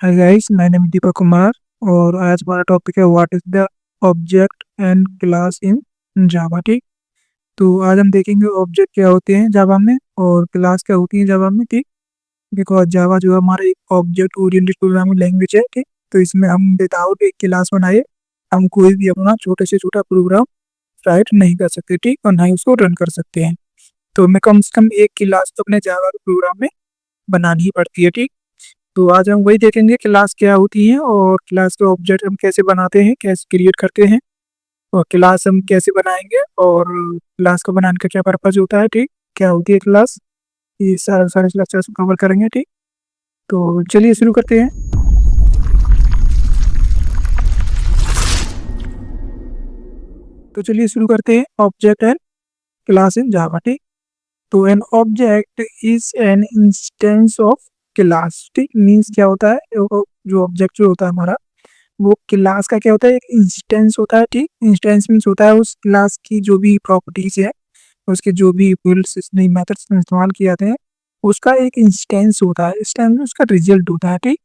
Hi guys, my name is Deepak Kumar और आज हमारा टॉपिक है what is the object and class in Java. ठीक। तो आज हम देखेंगे ऑब्जेक्ट क्या होते हैं जावा में और क्लास क्या होती है जावा में। ठीक। बिकॉज जावा जो है हमारा एक ऑब्जेक्ट ओरिएंटेड प्रोग्रामिंग लैंग्वेज है। ठीक। तो इसमें हम विदाउट एक क्लास बनाए हम कोई भी अपना छोटे से छोटा प्रोग्राम राइट नहीं कर सकते। ठीक। और ना ही उसको रन कर सकते हैं। तो हमें कम से कम एक क्लास तो अपने जावा के प्रोग्राम में बनानी ही पड़ती है। ठीक। तो आज हम वही देखेंगे क्लास क्या होती है और क्लास के ऑब्जेक्ट हम कैसे बनाते हैं, कैसे क्रिएट करते हैं और क्लास हम कैसे बनाएंगे और क्लास को बनाने का क्या पर्पज होता है। ठीक। क्या होती है क्लास, ये सारे सारे लेक्चर्स कवर करेंगे। ठीक। तो चलिए शुरू करते हैं। तो चलिए शुरू करते हैं object and class in Java. ठीक। तो N object is an instance of class. ठीक। मीन्स क्या होता है, जो ऑब्जेक्ट जो होता है हमारा वो क्लास का क्या होता है, एक इंस्टेंस होता है। ठीक। इंस्टेंस मीन्स होता है उस क्लास की जो भी प्रॉपर्टीज है, उसके जो भी मेथड्स इस्तेमाल किए जाते हैं उसका एक इंस्टेंस होता है। इंस्टेंस में उसका रिजल्ट होता है। ठीक।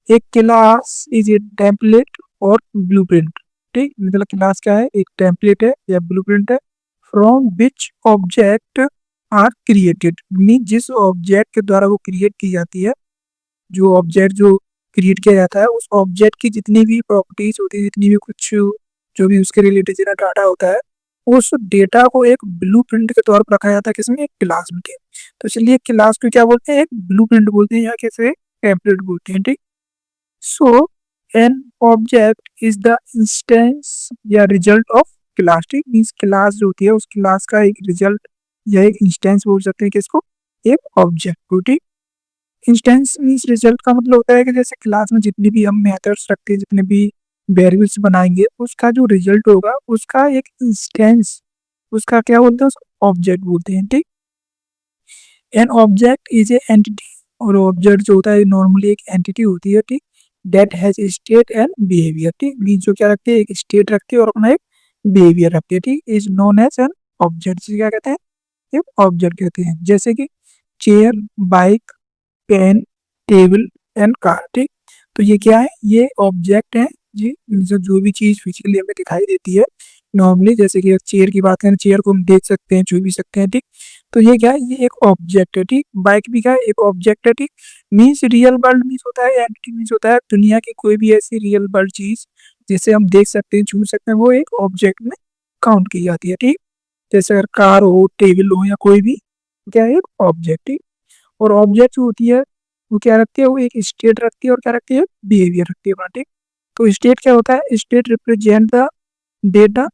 एक क्लास इज ए टेम्पलेट और ब्लूप्रिंट। ठीक। मतलब क्लास क्या है, एक टेम्पलेट है या ब्लूप्रिंट है from which object are created. Mean जिस ऑब्जेक्ट के द्वारा वो क्रिएट की जाती है, जो ऑब्जेक्ट जो क्रिएट किया जाता है उस ऑब्जेक्ट की जितनी भी प्रॉपर्टीज होती है, जितनी भी कुछ जो भी उसके रिलेटेड जितना डाटा होता है, उस डेटा को एक ब्लूप्रिंट के तौर पर रखा जाता है किसमें, एक क्लास में। तो चलिए क्लास को क्या बोलते हैं, एक ब्लूप्रिंट बोलते हैं या कैसे टेम्पलेट बोलते हैं। ठीक। So an object is the instance या रिजल्ट ऑफ क्लास। ठीक। मीन्स क्लास जो होती है उस क्लास का एक रिजल्ट या एक इंस्टेंस बोल सकते हैं किसको, एक ऑब्जेक्ट को। ठीक। इंस्टेंस मीन्स रिजल्ट का मतलब होता है कि जैसे क्लास में जितनी भी हम मेथड्स रखते हैं, जितने भी वेरिएबल्स बनाएंगे, उसका जो रिजल्ट होगा उसका एक इंस्टेंस, उसका क्या बोलते हैं, उसको ऑब्जेक्ट बोलते हैं। ठीक। N object is a entity, और ऑब्जेक्ट जो होता है नॉर्मली एक एंटिटी होती है। ठीक। That has state and behaviour. ठीक। मीन्स जो क्या रखते हैं, एक स्टेट रखती है और अपना एक बिहेवियर रखती है। ठीक। Is known as an object, क्या कहते हैं, एक ऑब्जेक्ट कहते हैं। जैसे कि chair, bike, pen, table and car. ठीक। तो ये क्या है, ये ऑब्जेक्ट है जी, जो भी चीज फिजिकली हमें दिखाई देती है नॉर्मली। जैसे कि चेयर की बात करें, चेयर को हम देख सकते हैं, छू भी सकते हैं। ठीक। तो ये क्या है, ये एक ऑब्जेक्ट है। ठीक। बाइक भी क्या है, एक ऑब्जेक्ट है। ठीक। मीन्स रियल वर्ल्ड मीन्स होता है, एंटिटी मीन्स होता है दुनिया की कोई भी ऐसी रियल वर्ल्ड चीज जिसे हम देख सकते हैं, छू सकते हैं, वो एक ऑब्जेक्ट में काउंट की जाती है। ठीक। जैसे अगर कार हो, टेबल हो या कोई भी, क्या है, एक ऑब्जेक्ट। ठीक। और ऑब्जेक्ट जो होती है वो क्या रखती है, वो एक स्टेट रखती है और क्या रखती है, बिहेवियर रखती है अपना। ठीक। तो स्टेट क्या होता है, state represent the data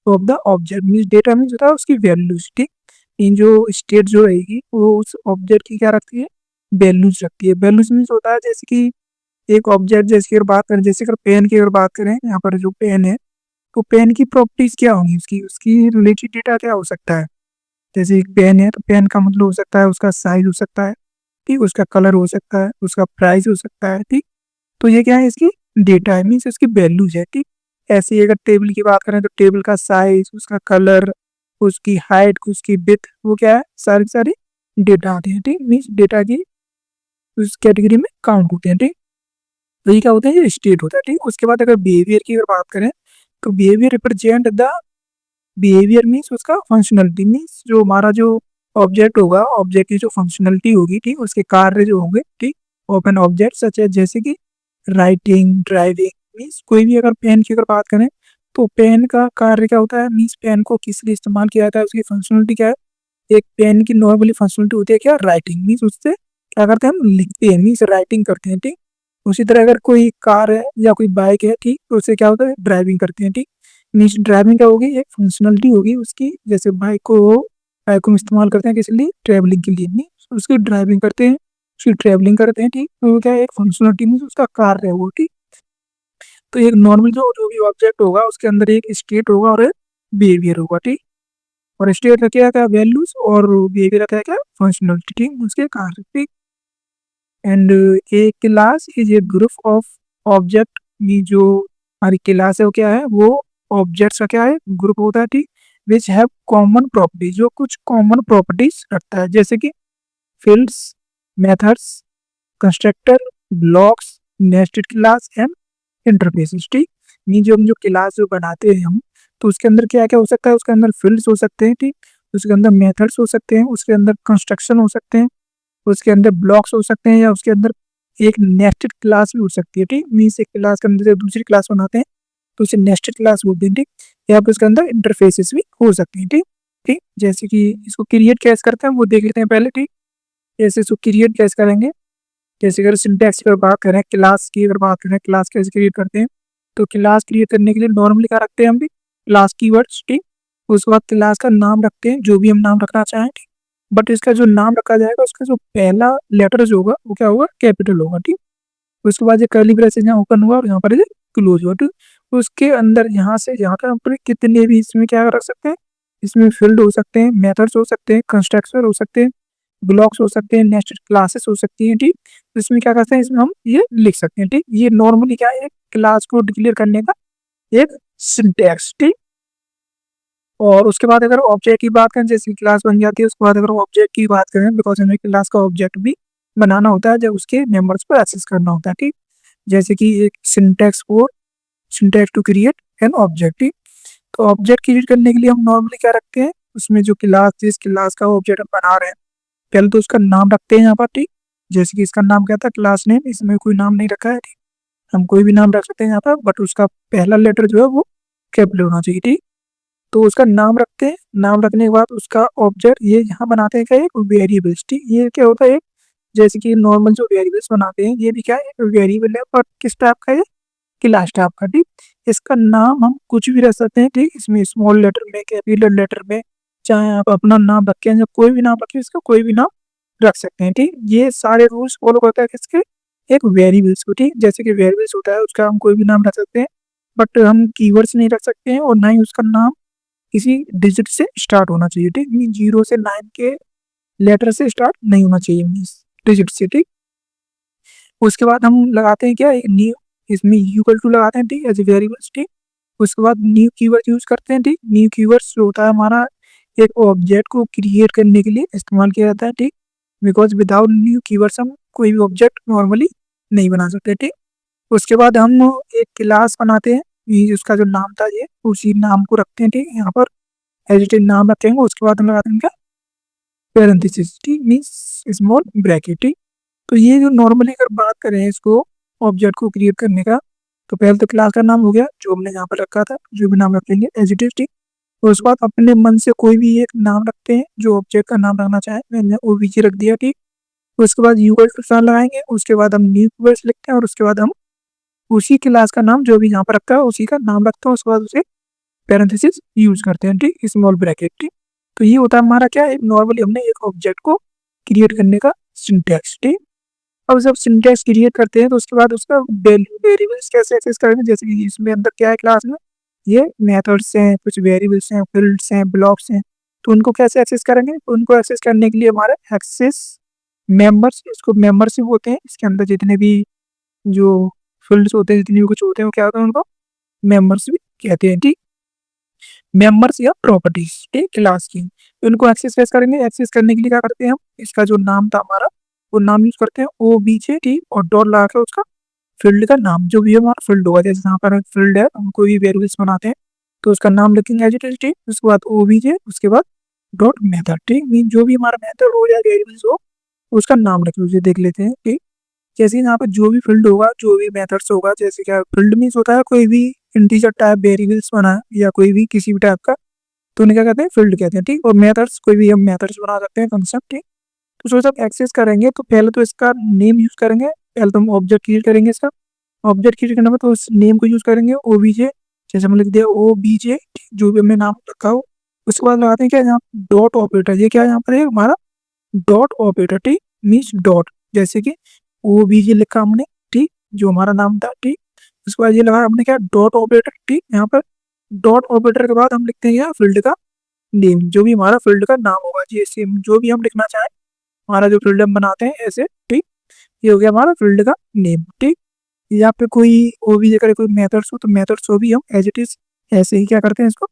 of the object. Means data means होता है उसकी वैल्यूज। ठीक। इन जो स्टेट जो रहेगी वो उस ऑब्जेक्ट की क्या रखती है, वैल्यूज रखती है। वैल्यूज मीन्स होता है जैसे कि एक ऑब्जेक्ट, जैसे कि अगर बात करें, जैसे अगर पेन की अगर बात करें, यहाँ पर जो पेन है तो पेन की प्रॉपर्टीज क्या होंगी, उसकी उसकी रिलेटेड डेटा क्या हो सकता है। जैसे एक पेन है तो पेन का मतलब हो सकता है उसका साइज हो सकता है। ठीक। उसका कलर हो सकता है, उसका प्राइस हो सकता है। ठीक। तो ये क्या है, इसकी डेटा है, मीन्स इसकी वैल्यूज है। ठीक। ऐसे ही अगर टेबल की बात करें तो टेबल का साइज, उसका कलर, उसकी हाइट, उसकी विड्थ, वो क्या है, सारी सारी डेटा आते हैं। ठीक। मीन्स डेटा की उस कैटेगरी में काउंट होते हैं। ठीक। तो ये क्या होता है, ये स्टेट होता है। ठीक। उसके बाद अगर बिहेवियर की अगर बात करें तो behaviour represent the, behaviour means उसका फंक्शनलिटी, मीन्स जो हमारा जो ऑब्जेक्ट होगा, ऑब्जेक्ट की जो फंक्शनलिटी होगी, ठीक, उसके कार्य जो होंगे। ठीक। ओपन ऑब्जेक्ट सच है जैसे कि राइटिंग, ड्राइविंग। मीन्स कोई भी अगर पेन की अगर बात करें तो पेन का कार्य क्या होता है, मीन्स पेन को किस लिए इस्तेमाल किया जाता है, उसकी फंक्शनलिटी क्या है। एक पेन की नॉर्मली फंक्शनलिटी होती है क्या, राइटिंग। मीन्स उससे क्या करते हैं, हम लिखते हैं, मीन्स राइटिंग करते हैं। ठीक। उसी तरह अगर कोई कार है या कोई बाइक है, ठीक, तो उससे क्या होता है, ड्राइविंग करते हैं। ठीक। मीन्स ड्राइविंग क्या होगी, एक फंक्शनलिटी होगी उसकी। जैसे बाइक को हम इस्तेमाल करते हैं किस लिए, ट्रेवलिंग के लिए। मीन्स उसकी ड्राइविंग करते हैं, उसकी ट्रेवलिंग करते हैं। ठीक। तो वो क्या है, एक फंक्शनलिटी मीन्स उसका कार्य है वो। ठीक। तो एक नॉर्मल जो जो भी ऑब्जेक्ट होगा उसके अंदर एक स्टेट होगा और एक बिहेवियर होगा। ठीक। और स्टेट का क्या क्या, वैल्यूज, और बिहेवियर का क्या, फंक्शनलिटी। ठीक। उसके कार्य। ठीक। And A class is a group of object. में जो हमारी क्लास है वो क्या है, वो ऑब्जेक्ट्स का क्या है, ग्रुप होता है। ठीक। विच हैव कॉमन प्रॉपर्टीज, जो कुछ कॉमन प्रॉपर्टीज रखता है, जैसे कि fields, methods, constructor, blocks, nested class and interfaces. ठीक, मीन जो हम जो क्लास जो बनाते हैं हम, तो उसके अंदर क्या क्या हो सकता है, उसके अंदर फील्ड्स हो सकते हैं। ठीक, उसके अंदर मेथड्स हो सकते हैं, उसके अंदर कंस्ट्रक्शन हो सकते हैं, उसके अंदर ब्लॉक्स हो सकते हैं, या उसके अंदर एक नेस्टेड क्लास भी हो सकती है। ठीक, मीन्स एक क्लास के अंदर से दूसरी क्लास बनाते हैं तो उसे नेस्टेड क्लास बोलते हैं। ठीक, यहाँ पे उसके अंदर इंटरफेसेस भी हो सकती हैं। ठीक, ठीक, जैसे कि इसको क्रिएट कैसे करते हैं वो देख लेते हैं पहले। ठीक, जैसे इसको क्रिएट कैसे करेंगे, जैसे अगर सिंटैक्स की बात करें, क्लास की अगर बात करें, क्लास कैसे क्रिएट करते हैं, तो क्लास क्रिएट करने के लिए नॉर्मली क्या रखते हैं हम भी, क्लास कीवर्ड्स। ठीक, उसके बाद क्लास का नाम रखते हैं, जो भी हम नाम रखना चाहें। ठीक, बट इसका जो नाम रखा जाएगा उसका जो पहला लेटर जो होगा वो क्या होगा, कैपिटल होगा। ठीक, उसके बाद ये कर्ली ब्रेसेस यहाँ ओपन हुआ और यहाँ पर ये क्लोज हुआ। ठीक, तो उसके अंदर यहाँ से यहाँ तक पर कितने भी इसमें क्या रख सकते हैं, इसमें फील्ड हो सकते हैं, मेथड्स हो सकते हैं, कंस्ट्रक्टर हो सकते हैं, ब्लॉक्स हो सकते हैं, नेस्टेड क्लासेस हो सकती हैं। ठीक, तो इसमें क्या करते हैं, इसमें हम ये लिख सकते हैं। ठीक, ये नॉर्मली क्या है, क्लास को डिक्लेयर करने का एक सिंटैक्स। ठीक, और उसके बाद अगर ऑब्जेक्ट की बात करें, जैसे क्लास बन जाती है, उसके बाद अगर ऑब्जेक्ट की बात करें, बिकॉज हमें क्लास का ऑब्जेक्ट भी बनाना होता है जब उसके मेंबर्स को एक्सेस करना होता है। ठीक, जैसे कि एक syntax to create an object. ठीक, तो ऑब्जेक्ट क्रिएट करने के लिए हम नॉर्मली क्या रखते हैं, उसमें जो क्लास, जिस क्लास का ऑब्जेक्ट हम बना रहे हैं, पहले तो उसका नाम रखते हैं यहाँ पर। ठीक, जैसे कि इसका नाम क्या था, क्लास नेम, इसमें कोई नाम नहीं रखा है। ठीक, हम कोई भी नाम रख सकते हैं यहाँ पर, बट उसका पहला लेटर जो है वो कैपिटल होना चाहिए। ठीक, तो उसका नाम रखते हैं, नाम रखने के बाद उसका ऑब्जेक्ट ये यहाँ बनाते हैं क्या, एक वेरिएबल्स। ठीक, ये क्या होता है, जैसे कि नॉर्मल जो वेरिएबल्स बनाते हैं, ये भी क्या है, एक वेरिएबल है, पर किस टाइप का है, क्लास टाइप का। ठीक, इसका नाम हम कुछ भी रख सकते हैं। ठीक, इसमें स्मॉल लेटर में, कैपिटल लेटर में, चाहे आप अपना नाम रखें या कोई भी नाम रखें, इसका कोई भी नाम रख सकते हैं। ठीक, ये सारे रूल्स फॉलो करता है किसके, एक वेरिएबल्स को। ठीक, जैसे कि वेरिएबल्स होता है उसका हम कोई भी नाम रख सकते हैं, बट हम कीवर्ड्स नहीं रख सकते हैं, और ना ही उसका नाम किसी डिजिट से स्टार्ट होना चाहिए। ठीक, मीन 0 से 9 के लेटर से स्टार्ट नहीं होना चाहिए, मीन्स डिजिट से। ठीक, उसके बाद हम लगाते हैं क्या, एक न्यू, इसमें इक्वल टू लगाते हैं। ठीक, एज ए वेरिएबल्स। ठीक, उसके बाद न्यू कीवर्ड यूज करते हैं। ठीक, न्यू कीवर्ड्स जो होता है हमारा एक ऑब्जेक्ट को क्रिएट करने के लिए इस्तेमाल किया जाता है। ठीक, बिकॉज विदाउट न्यू कीवर्ड्स हम कोई भी ऑब्जेक्ट नॉर्मली नहीं बना सकते। ठीक, उसके बाद हम एक क्लास बनाते हैं, ये उसका जो नाम था ये उसी नाम को रखते हैं। ठीक, यहाँ पर एडिटेड नाम रखेंगे, उसके बाद हम लगाते हैं क्या, पैरेंथेसिस। ठीक, मीन्स स्मॉल ब्रैकेट। ठीक, तो ये जो नॉर्मली अगर बात करें इसको, ऑब्जेक्ट को क्रिएट करने का, तो पहले तो क्लास का नाम हो गया जो हमने यहाँ पर रखा था, जो भी नाम रखेंगे एज इट इज। ठीक, तो उसके बाद अपने मन से कोई भी एक नाम रखते हैं, जो ऑब्जेक्ट का नाम रखना चाहे, मैंने ओबीजे रख दिया। ठीक, उसके बाद इक्वल टू साइन लगाएंगे, उसके बाद हम न्यू कीवर्ड्स लिखते हैं, और उसके बाद हम उसी क्लास का नाम जो भी यहाँ पर रखा है उसी का नाम रखते हैं, उसके बाद उसे पैरेंथेसिस यूज करते हैं। ठीक, स्मॉल ब्रैकेट। ठीक, तो ये होता है हमारा क्या है, नॉर्मली हमने एक ऑब्जेक्ट को क्रिएट करने का सिंटैक्स। ठीक, अब जब सिंटैक्स क्रिएट करते हैं तो उसके बाद उसका वैल्यू वेरिएबल्स कैसे एक्सेस करेंगे, जैसे कि इसमें अंदर क्या है, क्लास में ये मेथड्स हैं, कुछ वेरिएबल्स हैं, फील्ड्स हैं, ब्लॉक्स हैं, तो उनको कैसे एक्सेस करेंगे, तो उनको एक्सेस करने के लिए हमारे एक्सेस मेंबर्स, इसको मेंबरशिप होते हैं, इसके अंदर जितने भी जो फील्ड्स होते हैं, जितने भी कुछ होते हैं, वो क्या होता है, उनको मेंबर्स भी कहते हैं। ठीक, मेंबर्स या प्रॉपर्टीज। ठीक, क्लास की, उनको एक्सेस कैसे करेंगे, एक्सेस करने के लिए क्या करते हैं हम, इसका जो नाम था हमारा वो नाम यूज करते हैं, ओ बीजे। ठीक, और डॉट लगा के उसका फील्ड का नाम, जो भी हमारा फील्ड होगा, जैसे यहाँ पर फील्ड है, हम कोई भी वेरिएबल्स बनाते हैं तो उसका नाम लिखेंगे एज इट इज। ठीक, उसके बाद ओबीजे, उसके बाद डॉट मेथड। ठीक, मीन जो भी हमारा मेथड हो या वेरिएबल्स हो उसका नाम रखें, उसे देख लेते हैं। ठीक, जैसे यहाँ पर जो भी फील्ड होगा, जो भी मेथड्स होगा, जैसे क्या फील्ड मीन्स होता है कोई भी इंटीजर टाइप वेरिएबल्स बना या कोई भी किसी भी टाइप का, तो उन्हें क्या कहते हैं, फील्ड कहते हैं। ठीक, और मेथड्स कोई भी हम मेथड्स बना सकते हैं, कंसेप्ट। ठीक, तो उसको जब एक्सेस करेंगे तो पहले तो इसका नेम यूज करेंगे, पहले तो हम ऑब्जेक्ट क्रिएट करेंगे, इसका ऑब्जेक्ट क्रिएट करने में तो उस नेम को यूज करेंगे, ओबीजे, जैसे हम लिख दिया ओबीजे, जो भी हमने नाम रखा हो। उसके बाद लगाते हैं क्या, यहाँ डॉट ऑपरेटर, ये क्या है यहाँ पर है हमारा डॉट ऑपरेटर। ठीक, मीन्स डॉट, जैसे कि ओबीजे लिखा हमने। ठीक, जो हमारा नाम था। ठीक, उसके बाद ये लगा हमने क्या, डॉट ऑपरेटर। ठीक, यहाँ पर डॉट ऑपरेटर के बाद हम लिखते हैं यहाँ फील्ड का नेम, जो भी हमारा फील्ड का नाम होगा, जैसे जो भी हम लिखना चाहें, हमारा जो फील्ड हम बनाते हैं ऐसे। ठीक, ये हो गया हमारा फील्ड का नेम। ठीक, यहाँ पे कोई ओबीजे करे कोई मेथड्स हो, तो मेथड्स को भी हम एज इट इज ऐसे ही क्या करते हैं, इसको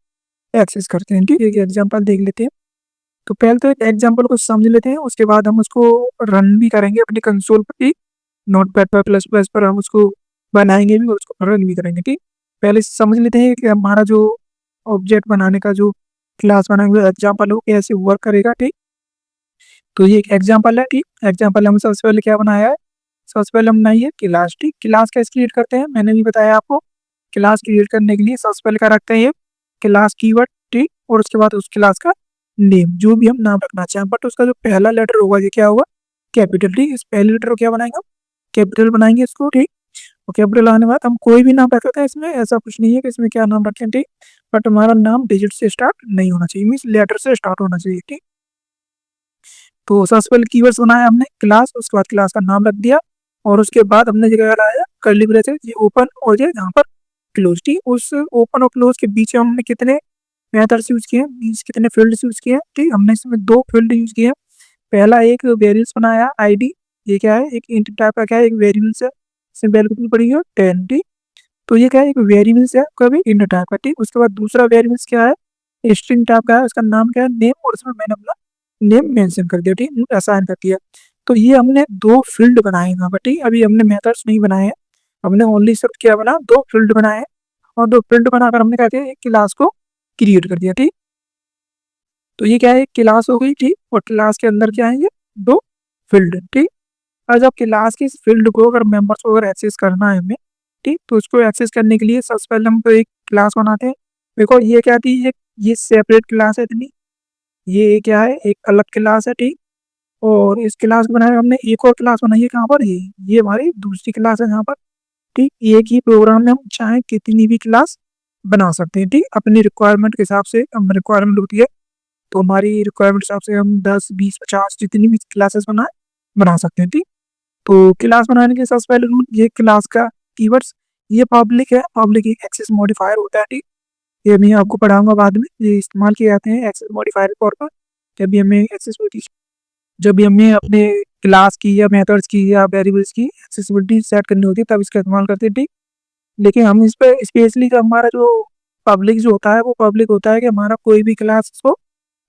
एक्सेस करते हैं। ठीक, एक एग्जांपल देख लेते हैं। तो पहले तो एक एग्जांपल को समझ लेते हैं, उसके बाद हम उसको रन भी करेंगे अपनी कंसोल पर। ठीक, नोटपैड पर प्लस प्लस पर हम उसको बनाएंगे भी और उसको रन भी करेंगे। ठीक, पहले समझ लेते हैं कि हमारा जो ऑब्जेक्ट बनाने का जो क्लास बनाएंगे एग्जाम्पल हो कैसे वर्क करेगा। ठीक, तो ये एक एग्जाम्पल है। ठीक, एग्जाम्पल हम सबसे पहले क्या बनाया है, सबसे पहले हम बनाइए क्लास। ठीक, क्लास कैसे क्रिएट करते हैं मैंने भी बताया आपको। क्लास क्रिएट करने के लिए सबसे पहले क्या रखते हैं, ये क्लास कीवर्ड। ठीक, और उसके बाद उस क्लास का नेम जो भी हम नाम रखना चाहें, बट उसका जो पहला लेटर होगा ये क्या होगा, कैपिटल। ठीक, इस पहले लेटर को क्या बनाएंगे हम, कैपिटल बनाएंगे इसको। ठीक, और कैपिटल आने के बाद हम कोई भी नाम रख सकते हैं, इसमें ऐसा कुछ नहीं है कि इसमें क्या नाम रखें। ठीक, बट हमारा नाम डिजिट से स्टार्ट नहीं होना चाहिए, मीन्स लेटर से स्टार्ट होना चाहिए। ठीक, तो सबसे पहले कीवर्ड्स बनाया हमने क्लास, उसके बाद क्लास का नाम रख दिया और उसके बाद हमने जगह लगाया कर्ली ब्रेसेस, ये ओपन और ये यहाँ पर क्लोज। ठीक, उस ओपन और क्लोज के बीच में हमने कितने मेथड्स यूज किए, मीन्स कितने फील्ड्स यूज किए। ठीक, हमने इसमें दो फील्ड यूज किए। पहला एक वेरिएबल्स बनाया आईडी, ये क्या है, एक इंट टाइप का क्या है, एक वेरिएबल्स है, इसमें वैल्यू कितनी पड़ी है 10। ठीक, तो ये क्या है, एक वेरिएबल्स है कभी इंट टाइप का। ठीक, उसके बाद दूसरा वेरिएबल्स क्या है, स्ट्रिंग टाइप का है, उसका नाम क्या है नेम, और इसमें मैंने अपना नेम मेंशन कर दिया। ठीक, असाइन कर दिया। तो ये हमने दो फील्ड बनाए हैं यहाँ पर। ठीक, अभी हमने मेथड्स नहीं बनाए हैं, हमने ओनली सिर्फ क्या बना, दो फील्ड बनाए हैं और दो फील्ड बनाकर हमने क्या किया, एक क्लास को क्रिएट कर दिया। ठीक, तो ये क्या है, क्लास हो गई। ठीक, और क्लास के अंदर क्या है, ये दो फील्ड। ठीक, और जब क्लास की इस फील्ड को अगर मेंबर्स को अगर एक्सेस करना है हमें, ठीक, तो उसको एक्सेस करने के लिए सबसे पहले हम तो एक क्लास बनाते हैं। देखो ये क्या थी, ये सेपरेट क्लास है इतनी, ये क्या है, एक अलग क्लास है। ठीक, और इस क्लास को बनाया हमने, एक और क्लास बनाई है कहाँ पर, ये हमारी दूसरी क्लास है यहाँ पर। ठीक, एक ही प्रोग्राम में हम चाहे कितनी भी क्लास बना सकते हैं। ठीक, अपनी रिक्वायरमेंट के हिसाब से, हम रिक्वायरमेंट होती है तो हमारी रिक्वायरमेंट के हिसाब से हम 10 20 50 जितनी भी क्लासेस बना सकते हैं। ठीक, तो क्लास बनाने के सबसे पहले रूल, ये क्लास का कीवर्ड्स, ये पब्लिक है, पब्लिक एक्सेस मॉडिफायर होता है। ठीक, ये मैं आपको पढ़ाऊंगा बाद में, ये इस्तेमाल किए जाते हैं एक्सेस मॉडिफायर के तौर पर। जब भी हमें एक्सेसिबिलिटी, जब भी हमें अपने क्लास की या मेथड्स की या वेरिएबल्स की एक्सेसिबिलिटी सेट करनी होती है तब इसका इस्तेमाल करते हैं। ठीक, लेकिन हम इस पर स्पेशली जो हमारा जो पब्लिक जो होता है वो पब्लिक होता है कि हमारा कोई भी क्लास को,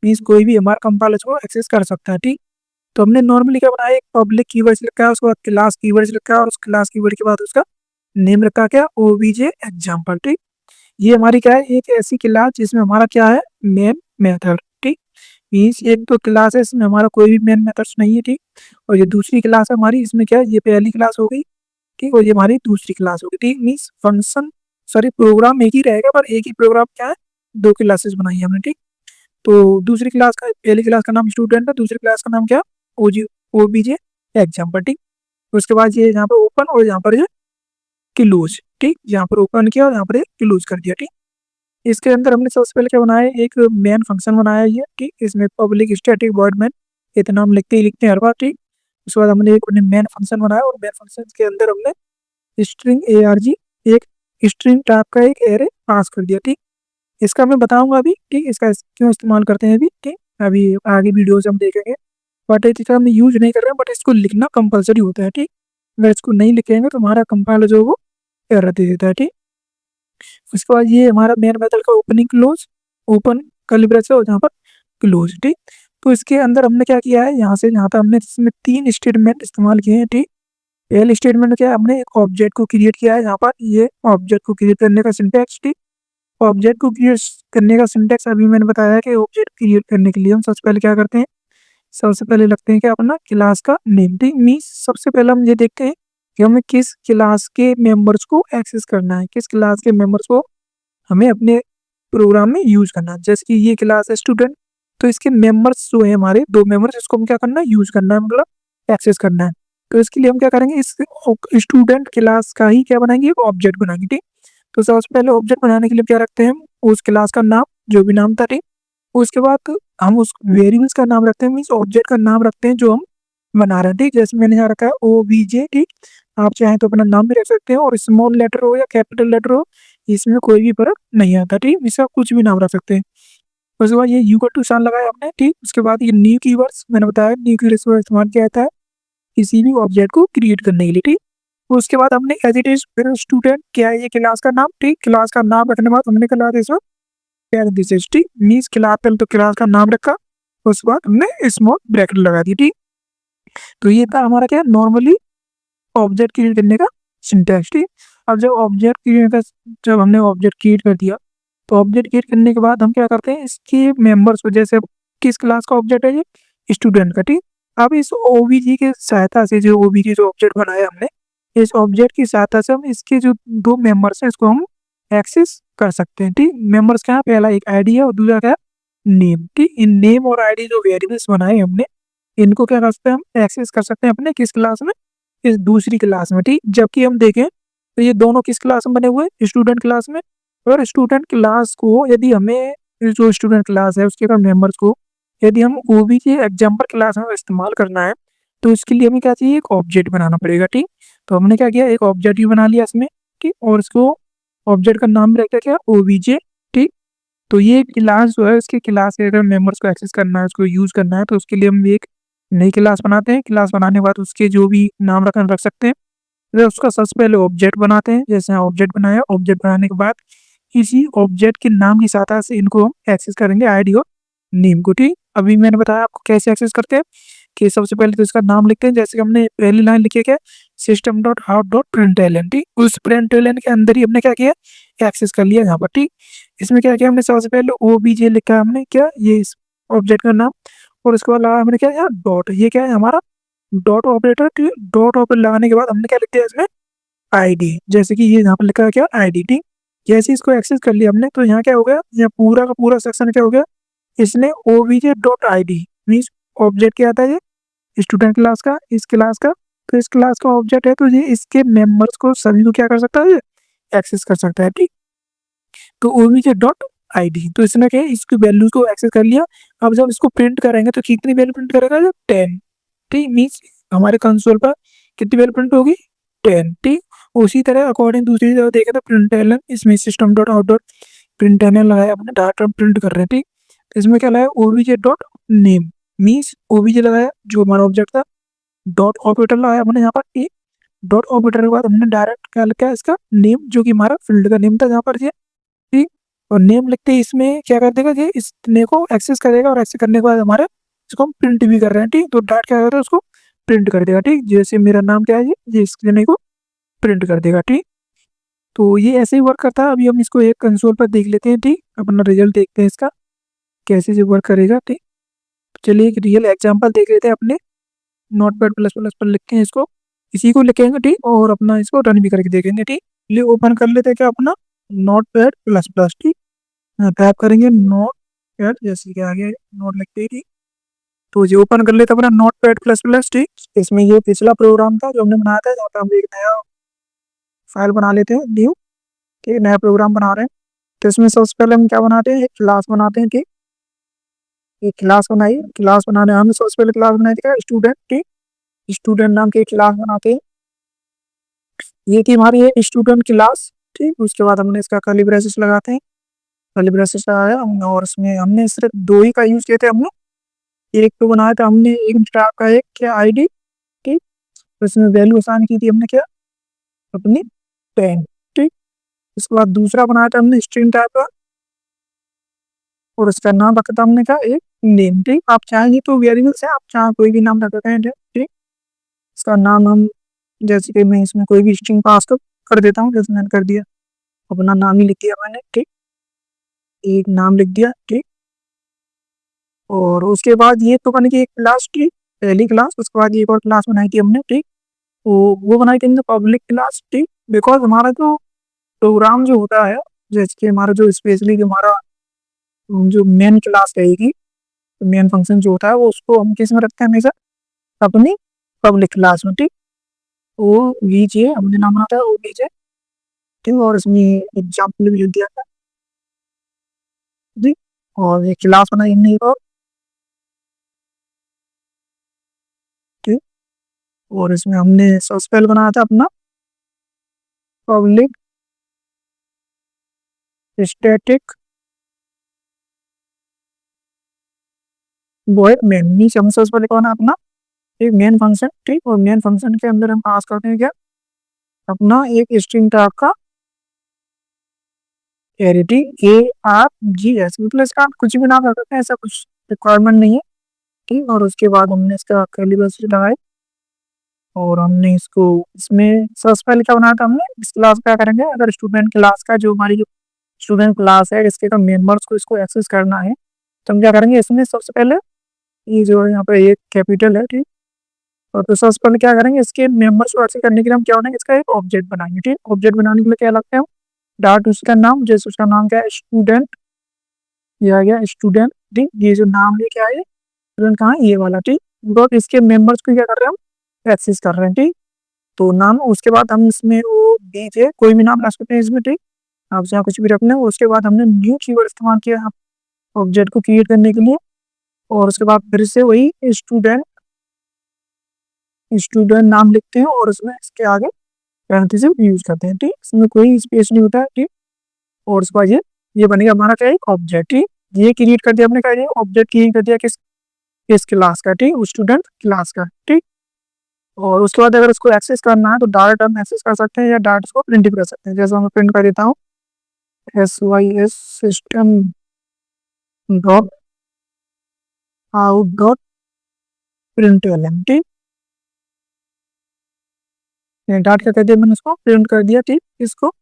मीन्स कोई भी हमारा कंपाइलर को एक्सेस कर सकता है। ठीक, तो हमने नॉर्मली क्या बनाया, एक पब्लिक कीवर्ड्स लिखा है, उसके बाद क्लास कीवर्ड्स लिखा है और उस क्लास कीवर्ड के बाद उसका नेम रखा क्या, ओबीजे एग्जाम्पल। ठीक, ये हमारी क्या है, एक ऐसी क्लास जिसमें हमारा क्या है, मेन मेथड। ठीक, मीन्स एक तो क्लास है इसमें हमारा कोई भी मेन मेथड्स नहीं है। ठीक, और ये दूसरी क्लास है हमारी, इसमें क्या है, ये पहली क्लास हो गई। ठीक, और ये हमारी दूसरी क्लास होगी। ठीक, मीन्स फंक्शन, सॉरी प्रोग्राम एक ही रहेगा पर एक ही प्रोग्राम क्या है, दो क्लासेस बनाई है हमने। ठीक, तो दूसरी क्लास का, पहली क्लास का नाम स्टूडेंट है, दूसरी क्लास का नाम क्या, ओजी ओबीजे एग्जाम्पल। ठीक, उसके बाद ये यहाँ पर ओपन और यहाँ पर ये क्लोज। ठीक, यहाँ पर ओपन किया और यहाँ पर क्लोज कर दिया। ठीक, इसके अंदर हमने सबसे पहले क्या बनाया, एक मेन फंक्शन बनाया ये। ठीक, इसमें पब्लिक स्टैटिक वॉइड मेन, इतना हम लिखते हैं हर बार। ठीक, उसके बाद हमने एक मेन फंक्शन बनाया और मेन फंक्शन के अंदर हमने स्ट्रिंग ARG, एक स्ट्रिंग टाइप का एक एरे पास कर दिया। ठीक, इसका मैं बताऊंगा अभी। ठीक, इसका क्यों इस्तेमाल करते हैं अभी। ठीक, अभी आगे वीडियोज हम देखेंगे, बट इसका हम यूज नहीं कर रहे हैं, बट इसको लिखना कंपलसरी होता है। ठीक, अगर इसको नहीं लिखेंगे तो हमारा कंपाइलर जो है वो एरर दे देता है। ठीक, उसके बाद ये हमारा मेन मेथड का opening close, open curly braces और यहाँ पर क्लोज। ठीक, तो इसके अंदर हमने क्या किया है, यहाँ से यहाँ तक हमने इसमें 3 स्टेटमेंट इस्तेमाल किए हैं। ठीक, पहले स्टेटमेंट क्या है, हमने एक ऑब्जेक्ट को क्रिएट किया है। यहाँ पर ये ऑब्जेक्ट को क्रिएट करने का सिंटैक्स। ठीक, ऑब्जेक्ट को क्रिएट करने का सिंटैक्स अभी मैंने बताया है कि ऑब्जेक्ट क्रिएट करने के लिए हम सबसे पहले क्या करते हैं, सबसे पहले लगते हैं क्या, अपना क्लास का नेम। ठीक, मीन्स सबसे पहले हम ये देखते हैं कि हमें किस क्लास के मेंबर्स को एक्सेस करना है, किस क्लास के मेंबर्स को हमें अपने प्रोग्राम में यूज करना है। जैसे कि ये क्लास है स्टूडेंट, तो इसके मेंबर्स जो है हमारे दो मेंबर्स, इसको हम क्या करना है, यूज करना है, मतलब एक्सेस करना है। तो इसके लिए हम क्या करेंगे, इस स्टूडेंट क्लास का ही क्या बनाएंगे, एक ऑब्जेक्ट बनाएंगे। ठीक, तो सबसे पहले ऑब्जेक्ट बनाने के लिए क्या रखते हैं हम, उस क्लास का नाम जो भी नाम था। ठीक, उसके बाद हम उस वेरिएबल्स का नाम रखते हैं, मीन्स ऑब्जेक्ट का नाम रखते हैं जो हम बना रहे हैं। ठीक, जैसे मैंने यहाँ रखा है OBJ। ठीक, आप चाहें तो अपना नाम भी रख सकते हैं और स्मॉल लेटर हो या कैपिटल लेटर हो, इसमें कोई भी फर्क नहीं आता। ठीक, इसका कुछ भी नाम रख सकते हैं। उसके बाद ये यू का टू साइन लगाया आपने। ठीक, उसके बाद ये न्यू कीवर्ड्स मैंने बताया, न्यू कीवर्ड्स का इस्तेमाल किया जाता है किसी भी ऑब्जेक्ट को क्रिएट करने के लिए। ठीक, उसके बाद हमने एज इट इज फिर स्टूडेंट क्या है, ये क्लास का नाम। ठीक, क्लास का नाम रखने के बाद हमने क्लास इसमें पैरेंथेसिस। ठीक, मींस क्लास पहले तो क्लास का नाम रखा, उसके बाद हमने स्मॉल ब्रैकेट लगा दी। ठीक, तो ये था हमारा क्या, नॉर्मली ऑब्जेक्ट क्रिएट करने का सिंटैक्स। ठीक, अब जब हमने ऑब्जेक्ट क्रिएट कर दिया, तो ऑब्जेक्ट क्रिएट करने के बाद हम क्या करते हैं, इसके मेंबर्स को, जैसे किस क्लास का ऑब्जेक्ट है ये, स्टूडेंट का। ठीक, अब इस ओबीजे की सहायता से, जो ओबीजे जो ऑब्जेक्ट बनाया हमने, इस ऑब्जेक्ट की सहायता से हम इसके जो दो मेंबर्स हैं इसको हम एक्सेस कर सकते हैं। ठीक, मेंबर्स क्या है, पहला एक आईडी है और दूसरा क्या है, नेम। ठीक, इन नेम और आईडी जो वेरिएबल्स बनाए हमने, इनको क्या कर सकते हैं, हम एक्सेस कर सकते हैं अपने किस क्लास में, इस दूसरी क्लास में। ठीक, जबकि हम देखें तो ये दोनों किस क्लास में बने हुए हैं, स्टूडेंट क्लास में। और स्टूडेंट क्लास को यदि हमें, जो स्टूडेंट क्लास है उसके मेंबर्स को यदि हम ओबीजे एग्जाम्पल क्लास में इस्तेमाल करना है, तो इसके लिए हमें क्या चाहिए, एक ऑब्जेक्ट बनाना पड़ेगा। ठीक, तो हमने क्या किया, एक ऑब्जेक्ट भी बना लिया इसमें। ठीक, और इसको ऑब्जेक्ट का नाम रखा क्या, ओबीजे। ठीक, तो ये क्लास जो है, इसके क्लास के अगर मेंबर्स को एक्सेस करना है, उसको यूज करना है, तो उसके लिए हम एक नई क्लास बनाते हैं। क्लास बनाने के बाद उसके जो भी नाम रख सकते हैं। फिर उसका सबसे पहले ऑब्जेक्ट बनाते हैं, जैसे ऑब्जेक्ट बनाया, ऑब्जेक्ट बनाने के बाद इसी ऑब्जेक्ट के नाम की सहायता से इनको हम एक्सेस करेंगे, आईडी और नेम को। ठीक, अभी मैंने बताया आपको कैसे एक्सेस करते हैं, कि सबसे पहले तो इसका नाम लिखते हैं, जैसे कि हमने पहली लाइन लिखी है क्या, system dot out dot println. ठीक, उस प्रिंटलन के अंदर ही हमने क्या किया, एक्सेस कर लिया यहाँ पर। ठीक, इसमें क्या किया हमने, सबसे पहले ओबीजे लिखा है हमने, क्या ये इस ऑब्जेक्ट का नाम, और उसके बाद लगा हमने क्या, यहाँ डॉट, ये क्या है हमारा डॉट ऑपरेटर। डॉट ऑपरेटर लगाने के बाद हमने क्या लिख दिया इसमें, आईडी, जैसे कि ये यहाँ पर लिखा है क्या, आईडी। ठीक, जैसे इसको एक्सेस कर लिया हमने, तो यहाँ क्या हो गया, यहाँ पूरा का पूरा सेक्शन क्या हो गया, इसने OBJ dot ID means object क्या आता है, ये स्टूडेंट क्लास का, इस क्लास का। तो इस क्लास का ऑब्जेक्ट है, तो ये इसके मेंबर्स को सभी को क्या कर सकता है, ये एक्सेस कर सकता है। ठीक, तो ओबीजे डॉट आईडी, तो इसने क्या है, इसकी वैल्यूज को एक्सेस कर लिया। अब जब इसको प्रिंट करेंगे तो कितनी वैल्यू प्रिंट करेगा, जो 10। ठीक, मीन्स हमारे कंसोल पर कितनी वैल्यू प्रिंट होगी, 10। ठीक, उसी तरह अकॉर्डिंग दूसरी जगह देखें तो प्रिंटलन, इसमें system dot out dot println लगाया, अपने डाटा प्रिंट कर रहे हैं। ठीक, तो इसमें क्या लगाया, OBJ dot name means OBJ लगाया जो हमारा ऑब्जेक्ट था, डॉट ऑपरेटर लगाया हमने यहाँ पर एक, डॉट ऑपरेटर के बाद हमने डायरेक्ट क्या लिखा है, इसका नेम, जो कि हमारा फील्ड का नेम था यहाँ पर ये। ठीक, और नेम लिखते ही इसमें क्या कर देगा, ये इस ने को एक्सेस करेगा, और एक्सेस करने के बाद हमारे इसको हम प्रिंट भी कर रहे हैं। ठीक, तो डाट क्या करता है, उसको प्रिंट कर देगा। ठीक, जैसे मेरा नाम क्या है, ये इस ने को प्रिंट कर देगा। ठीक, तो ये ऐसे ही वर्क करता है। अभी हम इसको एक कंसोल पर देख लेते हैं। ठीक, अपना रिजल्ट देखते हैं इसका कैसे से वर्क करेगा। ठीक, चलिए एक रियल एग्जांपल देख लेते हैं अपने नोटपैड प्लस प्लस पर लिखते हैं इसको, इसी को लिखेंगे। ठीक, और अपना इसको रन भी करके देखेंगे। ठीक, चलिए ओपन कर लेते हैं क्या, अपना नोटपैड प्लस प्लस। ठीक, टाइप करेंगे नोट पैड, जैसे कि आगे नोट लिखते ही। ठीक, तो ये ओपन कर लेते हैं अपना नोट पैड प्लस प्लस। ठीक, इसमें ये पिछला प्रोग्राम था जो हमने बनाया था, जहाँ पे हम एक नया फाइल बना लेते हैं, न्यू। ठीक, नया प्रोग्राम बना रहे हैं, तो इसमें सबसे पहले हम क्या बनाते हैं, एक क्लास बनाते हैं। ठीक, एक क्लास बनाई, क्लास बनाने हमने सबसे पहले क्लास बनाई थी स्टूडेंट। ठीक, स्टूडेंट नाम की क्लास बनाते हैं, ये थी हमारी है स्टूडेंट क्लास। ठीक, उसके बाद हमने इसका कर्ली ब्रेसेस लगाते हैं, कर्ली ब्रेसेस लगाया हमने, और इसमें हमने सिर्फ दो ही का यूज किए थे हमने, एक तो बनाया था हमने एक टाइप का, एक क्या आईडी। ठीक, तो इसमें वैल्यू असाइन की थी हमने क्या, अपनी 10। ठीक, उसके बाद दूसरा बनाया था हमने स्ट्रिंग टाइप का, और इसका नाम रखा था हमने क्या, एक नेम। ठीक, आप चाहेंगे तो वेरिएबल्स है, आप चाहे कोई भी नाम रख सकते हैं। ठीक, इसका नाम हम, जैसे कि मैं इसमें कोई भी स्ट्रिंग पास कर देता हूँ, जैसे मैंने कर दिया, अपना नाम ही लिख दिया मैंने। ठीक, एक नाम लिख दिया। ठीक, और उसके बाद ये तो बन गई एक क्लास की पहली क्लास। उसके बाद एक और क्लास बनाई थी हमने। ठीक, तो वो बनाई थी हमने पब्लिक क्लास। ठीक, बिकॉज हमारा जो प्रोग्राम जो होता है, जैसे कि हमारा जो स्पेशली जो हमारा जो मेन क्लास रहेगी, मेन फंक्शन जो होता है, वो उसको हम किस में रखते हैं हमेशा, अपनी पब्लिक क्लास में। ठीक, वो वीजे हमने नाम रखा है, वो वीजे। ठीक, और इसमें एग्जाम्पल भी लिख दिया था। ठीक, और ये क्लास बनाई हमने एक और। ठीक, और इसमें हमने सबसे पहले बनाया था अपना public static void main, means हम सबसे पहले कौन है अपना एक मेन फंक्शन। ठीक, और मेन फंक्शन के अंदर हम पास करते हैं क्या, अपना एक स्ट्रिंग टाइप का एरिटी ए आर जी एस, मतलब इसका कुछ भी नाम रख सकते हैं, ऐसा कुछ रिक्वायरमेंट नहीं है। ठीक, और उसके बाद हमने इसका कर्ली ब्रेसेस लगाए, और हमने इसको इसमें सबसे पहले क्या बनाया था हमने, इस क्लास क्या करेंगे, अगर स्टूडेंट क्लास का जो हमारी जो स्टूडेंट क्लास है इसके का मेंबर्स को इसको एक्सेस करना है, तो हम क्या करेंगे इसमें सबसे पहले ये जो यहाँ पे ये कैपिटल है, ठीक। और तो सबसे पहले क्या करेंगे, इसके मेंबर्स को एक्सेस करने के लिए हम क्या बनाएंगे, इसका एक ऑब्जेक्ट बनाएंगे, ठीक। ऑब्जेक्ट बनाने के लिए क्या लगता है, डॉट उसका नाम, जैसे उसका नाम क्या है स्टूडेंट, ये आ गया स्टूडेंट, ठीक। ये जो नाम है क्या है स्टूडेंट, कहाँ है ये वाला, ठीक। डॉट इसके मेंबर्स को क्या कर रहे हैं हम, एक्सेस कर रहे हैं, ठीक। तो नाम, उसके बाद हम इसमें वो दीजिए कोई भी नाम रख सकते हैं इसमें, ठीक। आप यहाँ कुछ भी रखना है। उसके बाद हमने न्यू कीवर्ड इस्तेमाल किया ऑब्जेक्ट को क्रिएट करने के लिए, और उसके बाद फिर से वही स्टूडेंट स्टूडेंट नाम लिखते हैं और उसमें इसके आगे पैरेंथेसिस यूज करते हैं, ठीक। इसमें कोई स्पेस नहीं होता है, ठीक। और उसके बाद ये बनेगा हमारा क्या है ऑब्जेक्ट, ठीक। ये क्रिएट कर दिया हमने, क्या ऑब्जेक्ट क्रिएट कर दिया किस क्लास का, ठीक, स्टूडेंट क्लास का, ठीक। और उसके बाद अगर इसको एक्सेस करना है तो डायरेक्ट हम एक्सेस कर सकते हैं या डायरेक्ट इसको प्रिंट भी कर सकते हैं। जैसे मैं प्रिंट कर देता हूँ SYS system dot out dot print, ठीक। डाट क्या कर दिया मैंने, उसको प्रिंट कर दिया, ठीक। इसको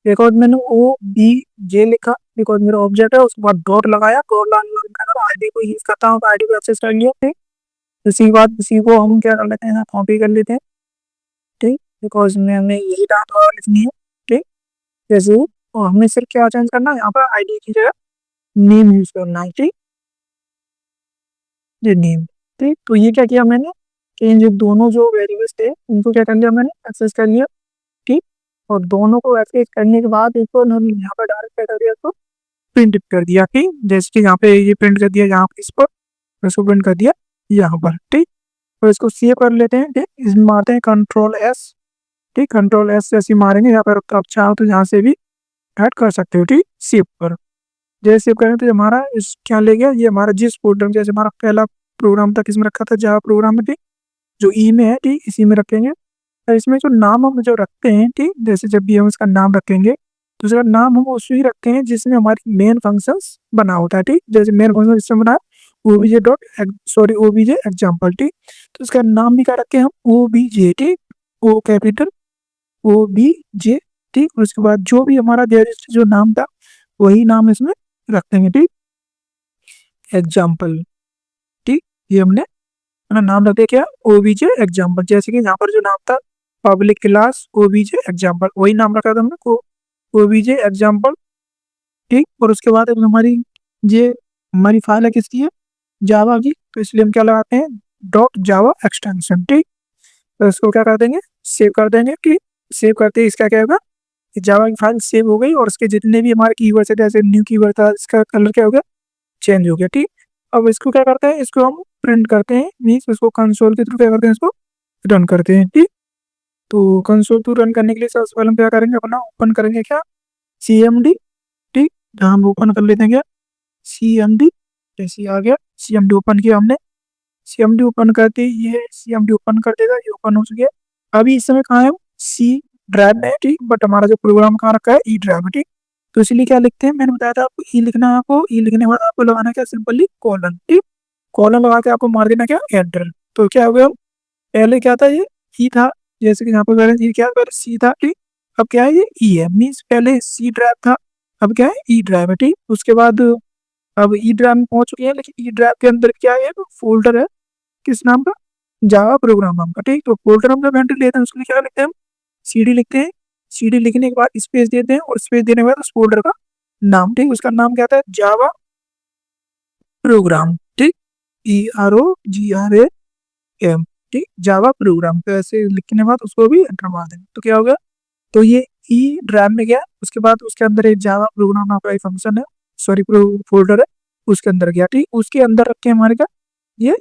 एक और मैंने OBJ लिखा, एक और मेरा ऑब्जेक्ट है, उसके बाद डॉट लगाया, डॉट लगाने के बाद आईडी को यूज करता हूँ, आईडी को एक्सेस कर लिया, ठीक। इसी के बाद इसी को हम क्या कर लेते हैं, कॉपी कर लेते हैं, ठीक। बिकॉज में हमें यही डाटा और लिखनी है, ठीक। जैसे और हमें सिर्फ क्या चेंज करना है, यहाँ पर आईडी की जगह नेम यूज करना है, ठीक। ये नेम, ठीक। तो ये क्या किया मैंने कि इन जो दोनों जो वेरिएबल्स थे उनको क्या कर लिया मैंने, एक्सेस कर लिया, ठीक। और दोनों को एक्सेस करने के बाद इसको हम यहाँ पर डायरेक्ट क्या कर दिया, इसको प्रिंट कर दिया, ठीक। जैसे कि यहाँ पे ये प्रिंट कर दिया यहाँ पर, इस पर इसको प्रिंट कर दिया यहाँ पर, ठीक। और इसको सेव कर लेते हैं, ठीक। इसमें मारते हैं Ctrl+S, ठीक। Ctrl+S से ऐसे मारेंगे यहाँ पर, तो आप चाहो तो यहाँ से भी ऐड कर सकते हो, ठीक। सेव पर जैसे सेव करें तो हमारा इस क्या ले गया, ये हमारा जिस फोल्डर में, जैसे हमारा पहला प्रोग्राम था किसमें रखा था, जावा प्रोग्राम में, ठीक। जो ई में है, ठीक, इसी में रखेंगे। और इसमें जो नाम हम जो रखते हैं, ठीक, जैसे जब भी हम इसका नाम रखेंगे तो उसका नाम हम उसी रखते हैं जिसमें हमारी मेन फंक्शंस बना होता है, ठीक। जैसे मेन फंक्शन इसमें बना है OBJ एग्जाम्पल, ठीक। तो इसका नाम भी क्या रखे हम OBJ, ठीक। ओ कैपिटल OBJ, ठीक। और उसके बाद जो भी हमारा जो नाम था वही नाम इसमें रख देंगे, ठीक। एग्जाम्पल, ठीक। ये हमने अपना नाम रख दिया क्या, OBJ एग्जाम्पल। जैसे कि यहाँ पर जो नाम था पब्लिक क्लास OBJ एग्जाम्पल, वही नाम रखा था हमने को OBJ एग्जाम्पल, ठीक। और उसके बाद अब ये हमारी फाइल है किसकी है, जावा की, तो इसलिए हम क्या लगाते हैं .java एक्सटेंशन, ठीक। तो इसको क्या कर देंगे, सेव कर देंगे, ठीक। सेव करते ही इसका क्या होगा, जावा की फाइल सेव हो गई और उसके जितने भी हमारे कीवर्ड्स है, जैसे न्यू कीवर्ड था, इसका कलर क्या हो गया, चेंज हो गया, ठीक। अब इसको क्या करते हैं, इसको हम प्रिंट करते हैं, मीन्स इसको कंसोल के थ्रू क्या करते हैं, इसको रन करते हैं, ठीक। तो कंसोल थ्रू रन करने के लिए सबसे पहले हम क्या करेंगे, अपना ओपन करेंगे क्या, CMD, ठीक। जहाँ हम ओपन कर लेते हैं क्या, CMD, जैसे आ गया CMD ओपन किया हमने, CMD ओपन करते ही ये CMD ओपन कर देगा, ये ओपन हो चुके अभी इस समय कहाँ है, C ड्राइव में, ठीक। बट हमारा जो प्रोग्राम कहाँ रखा है, E ड्राइव में, ठीक। तो इसलिए क्या लिखते हैं, मैंने बताया था आपको ई लिखना है, आपको ई लिखने के बाद आपको लगाना क्या, सिंपली कॉलन, ठीक। कॉलन लगा के आपको मार देना क्या, एंटर। तो क्या हो गया, पहले क्या था, ये ई था, जैसे कि यहाँ पर पहले ये क्या, पहले सी था, ठीक। अब क्या है, ये ई है, मीन्स पहले C ड्राइव था, अब क्या है E ड्राइव है, ठीक। उसके बाद अब E ड्राइव में पहुंच चुके हैं, लेकिन E ड्राइव के अंदर क्या है, फोल्डर है किस नाम का, जावा प्रोग्राम नाम का, ठीक। तो फोल्डर हम जब एंटर लेते हैं उसके लिए क्या लिखते हैं हम, CD लिखते हैं। CD लिखने के बाद स्पेस देते हैं और स्पेस देने के बाद उस फोल्डर का नाम, ठीक। उसका नाम क्या था, जावा प्रोग्राम, ठीक। PROGRAM, ठीक, जावा प्रोग्राम। तो ऐसे लिखने के बाद उसको भी एंटर मार देंगे तो क्या होगा, तो ये ई ड्राइव में गया, उसके बाद उसके अंदर एक जावा प्रोग्राम आपका एक फंक्शन है, सॉरी फोल्डर है, उसके अंदर गया, ठीक। उसके अंदर रखे हमारे का ये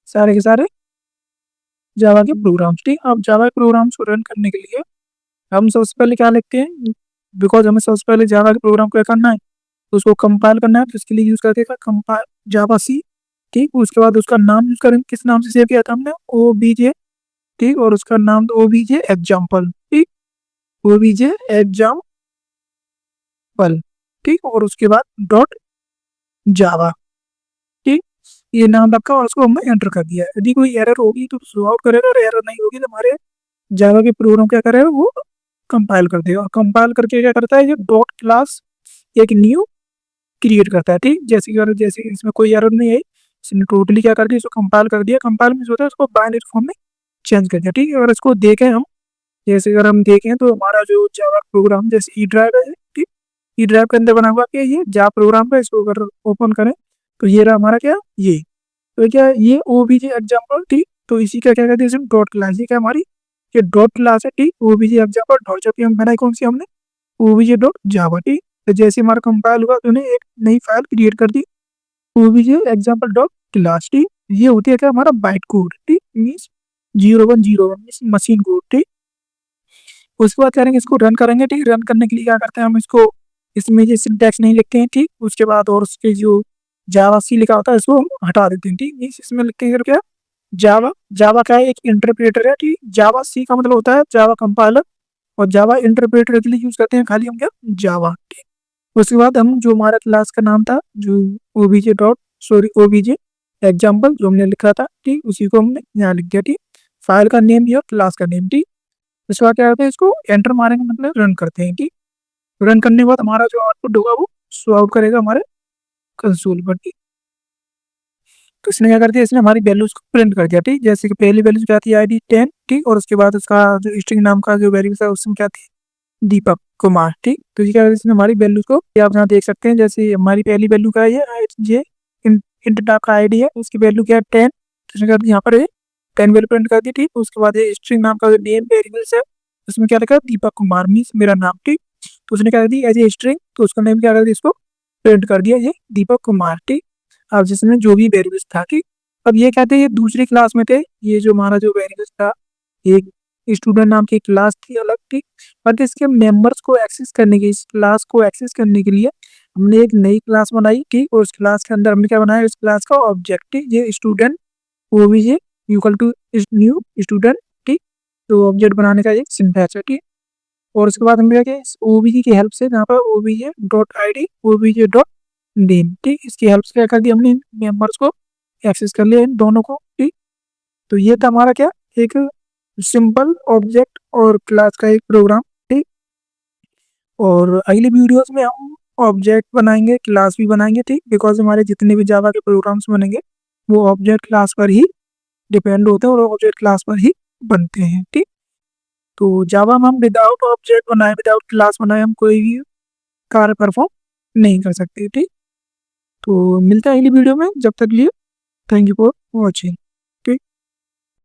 सारे के सारे जावा के प्रोग्राम्स, ठीक। अब जावा के प्रोग्राम्स को रन करने के लिए हम सबसे पहले क्या लिखते हैं, बिकॉज हमें सबसे पहले जावा के प्रोग्राम को क्या करना है, तो उसको कंपाइल करना है, तो इसके लिए यूज करते हैं कंपाइल जावा C, ठीक। उसके बाद उसका नाम यूज करेंगे, किस नाम से सेव किया था हमने, OBJ, ठीक। और उसका नाम तो OBJ एग्जाम्पल, ठीक, OBJ एग्जाम्पल, ठीक। और उसके बाद डॉट जावा, ठीक। ये नाम रखा और उसको हमने एंटर कर दिया। यदि कोई एरर होगी तो शो आउट करेगा, और एरर नहीं होगी तो हमारे जावा के प्रोग्राम क्या करेगा, वो कंपाइल कर देगा। और कंपाइल करके क्या करता है, ये डॉट क्लास एक न्यू क्रिएट करता है। ठीक, जैसे इसमें कोई एरर नहीं है, इसने टोटली क्या कर दिया, इसको कंपाइल कर दिया। कंपाइल में होता है उसको बाइनरी फॉर्म में चेंज कर दिया। ठीक है, अगर इसको देखें हम, जैसे अगर हम देखें तो हमारा जो जावा प्रोग्राम जैसे ई ड्राइव है, ठीक, ई ड्राइव के अंदर बना हुआ क्या, ये जावा प्रोग्राम का, इसको अगर ओपन करें तो ये रहा हमारा क्या, ये तो क्या ये ओबीजे एग्जाम्पल। ठीक, तो इसी का क्या कहते हैं, डॉट क्लास। ये क्या हमारी ये डॉट क्लास है। ठीक, ओबीजे एग्जाम्पल डॉट, जबकि हम बनाई कौन सी हमने, ओबीजे डॉट जावा। ठीक, तो जैसे हमारा कंपाइल हुआ तो उन्हें एक नई फाइल क्रिएट कर दी, ओबीजे एग्जाम्पल डॉट क्लास। ठीक, ये होती है क्या, हमारा बाइट कोड। ठीक, मीन्स 0101 मीन्स मशीन कोड। ठीक, उसके बाद करेंगे इसको रन करेंगे। ठीक, रन करने के लिए क्या करते हैं हम, इसको इसमें जो सिंटैक्स नहीं लिखते हैं। ठीक, उसके बाद और उसके जो जावा सी लिखा होता है इसको हम हटा देते हैं। ठीक, मीन्स इसमें लिखते हैं क्या, जावा। जावा का एक इंटरप्रेटर है। ठीक, जावा सी का मतलब होता है जावा कंपाइलर, और जावा इंटरप्रेटर के लिए यूज करते हैं खाली हम क्या, जावा। ठीक, उसके बाद हम जो हमारा क्लास का नाम था, जो OBJ dot sorry OBJ example जो हमने लिखा था, ठीक, उसी को हमने यहाँ लिख दिया। ठीक, फाइल का नेम या क्लास का नेम। ठीक, उसके बाद क्या करते हैं, इसको एंटर मारेंगे मतलब रन करते हैं। ठीक, रन करने के बाद हमारा जो आउटपुट होगा वो शो आउट करेगा हमारे कंसोल पर। ठीक, तो इसने क्या कर दिया, इसने हमारी वैल्यूज को प्रिंट कर दिया। ठीक, जैसे कि पहली वैल्यू क्या थी, ID 10। ठीक, और उसके बाद उसका जो स्ट्रिंग नाम का जो वैल्यू था उसमें क्या थी, दीपक कुमार। ठीक, तो ये क्या, इसने हमारी वैल्यू को, ये आप यहाँ देख सकते हैं, जैसे हमारी पहली वैल्यू का ये जे इंट टाइप का आईडी है, उसकी वैल्यू क्या है 10। तो इसने कर दी यहाँ पर 10 वैल्यू प्रिंट कर दी। ठीक, उसके बाद ये स्ट्रिंग नाम का जो नेम वेरिएबल्स है उसमें क्या लिखा, दीपक कुमार मीन्स मेरा नाम। ठीक, तो उसने क्या कर दी एज ए स्ट्रिंग, तो उसका नेम क्या कर दिया, इसको प्रिंट कर दिया ये दीपक कुमार। ठीक, अब जिसमें जो भी वेरिएबल्स था। ठीक, अब ये कहते हैं ये दूसरी क्लास में थे, ये जो हमारा जो वेरिएबल्स था, एक स्टूडेंट नाम की क्लास थी अलग। ठीक, बट इसके मेंबर्स को एक्सेस करने के, इस क्लास को एक्सेस करने के लिए हमने एक नई क्लास बनाई। ठीक, और उस क्लास के अंदर हमने क्या बनाया, इस क्लास का ऑब्जेक्ट, ये student OBJ equal to new student. ठीक, तो ऑब्जेक्ट बनाने का एक सिंटैक्स है। ठीक, और उसके बाद हमने क्या किया, इस ओबीजे की हेल्प से, जहाँ पर OBJ dot ID OBJ dot name. ठीक, इसकी हेल्प से क्या कर दिया, हमने मेंबर्स को एक्सेस कर लिया इन दोनों को। ठीक, तो ये था हमारा क्या, एक सिंपल ऑब्जेक्ट और क्लास का एक प्रोग्राम। ठीक, और अगली वीडियोस में हम ऑब्जेक्ट बनाएंगे, क्लास भी बनाएंगे। ठीक, बिकॉज हमारे जितने भी जावा के प्रोग्राम्स बनेंगे वो ऑब्जेक्ट क्लास पर ही डिपेंड होते हैं और ऑब्जेक्ट क्लास पर ही बनते हैं। ठीक, तो जावा में हम विदाउट ऑब्जेक्ट बनाए, विदाउट क्लास बनाए हम कोई भी कार्य परफॉर्म नहीं कर सकते। ठीक, तो मिलते हैं अगली वीडियो में, जब तक लिए थैंक यू फॉर वॉचिंग।